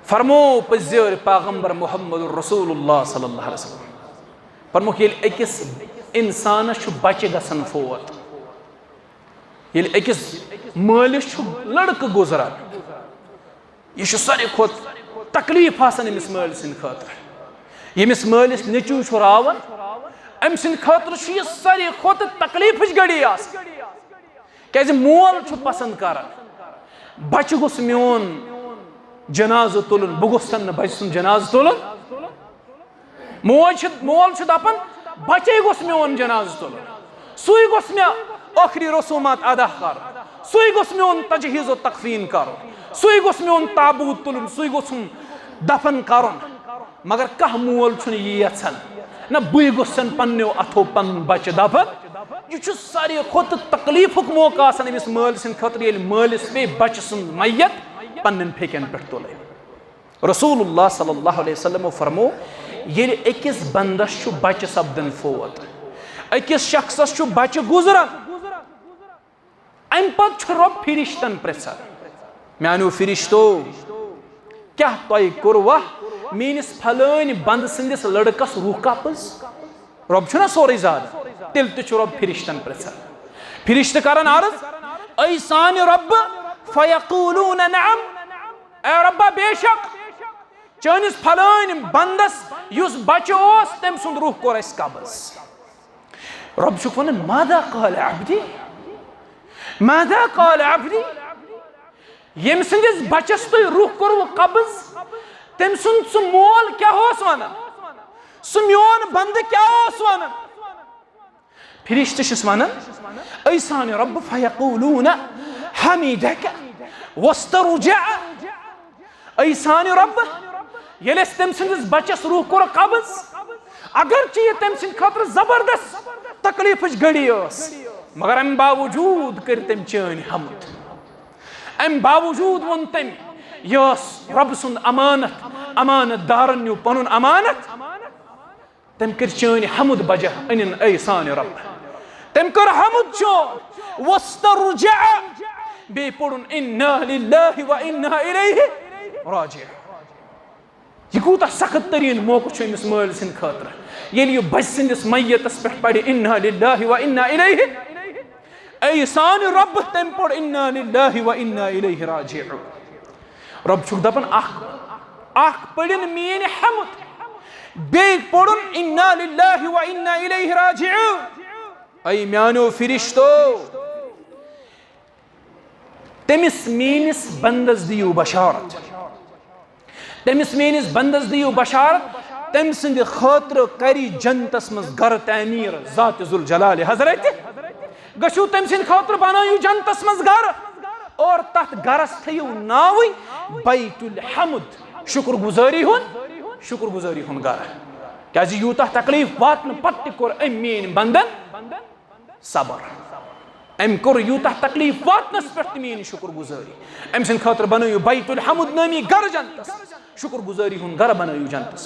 फरमो पज़र पैगंबर मोहम्मद रसूलुल्लाह सल्लल्लाहु अलैहि वसल्लम फरमो कि अकिस इंसानस बच्चे गसन फोत अकिस मालिस लड़क गुजरान यह सारे खोत तकलीफ आसान अमिस माल सद खतर यमिस मालिस नेचू रावन अम सद खतर सारे खोत तकलीफ घड़ी क्या मोल पसंद कर बच्चे गोस मोन जनाज तुलन बह गोस बच्चे सुन जनाज तुलन मोल दपान बच्चे गोस मोन जनाज तुलन सुई गोस मे आखिरी रसूमात अदा कर सुई गोस मोन तजहीज़ तकफीन कर सुई गोस मोन ताबूत तुलन सुई गोसम दफन कर मगर कह मोल यछन ना बह गोसन पन्नो अथो पन बच्चे दफन यह सारे खुद तकलीफ मौका अमिस माल सद खतर मालिस पे बच्चे सुन मैयत पन्न फेकन पे तुल रसूलुल्लाह सल्लल्लाहु अलैहि वसल्लम फरमो ये अकिस बंदस बच्चे सपदन फोत अकिस शख्सस बच्चे गुजरान अम पे रब फिरिश्तन पृछान मानो फिरिश्तो क्या तुम कोरवा मीनिस फलान बंद सदिस लड़कस रूह कपज रब छुना सोरे ज्यादा तिल रब फिरिश्तन पृछान फिरिश्त करन अर्ज ऐ सान रब फयकूलून नअम ए रब्बा बेशक चनिस फलान बंदस युस बच्चे ओस तम सुंद रूह कोर अस कब्ज रब छुक वनान मादा काल अब्दी मादा काल अब्दी यम सदिस बच्चस तुम रूह कोरव कब्ज तम सुन सह मोल क्या वनान सह मोन बंद क्या वनान फिरिश्त वनान ऐ सान रब फयकूलून हमीदक वस्तरजा ऐ सान रब ये तम सदिस बच्चस रूह कोर कब्ज अगर यह तम सद खतर जबरदस्त तकलीफ घड़ी मगर अम बावजूद कर तम चन हमद अम बावजूद वो तम यह रब सुंद अमानत अमानत दारन न्यू पन अमानत तम कर चन हमद बजा अन ऐ सान रब तम कर हमद चोन वस्तरजा बे पढ़ुन इन्ना लिल्लाहि व इन्ना इलैहि राजिऊन यह कूता सख्त तरीन मौका अमिस माल सद खतर ये बच सदिस मैयतस पे पढ़ इन्ना लिल्लाहि व इन्ना इलैहि ऐ सान रब तम पढ़ इन्ना लिल्लाहि व इन्ना इलैहि राजिऊन रब छुक दपन अख पढ़न मीन हमद बे पढ़ुन इन्ना लिल्लाहि व इन्ना इलैहि राजिऊन ऐ म्यानो फिरिश्तो तमिस मीनिस बंदस दियो बशारत तमिस मीनिस बंदस दियो बशारत तम सद खतर करी जन्नतस मज घर तमीर ज़ात जुल जलाल हजरत गशु तम सद खतर बनायु जन्नतस मज घर और तथ घरस थयु नाव बैतुल हम्द शुक्रगुजारी हुन घर क्या यूता तकलीफ वातन पत्त कोर अम मीन बंदन सबर अम कोर यूता तकलीफ वातनस पे मीन शुक्रगुजारी अम सद खतर बनायु बैतुल हम्द नामी घर जन्नतस शुक्रगुजारी हुन घर बनायु जन्नतस।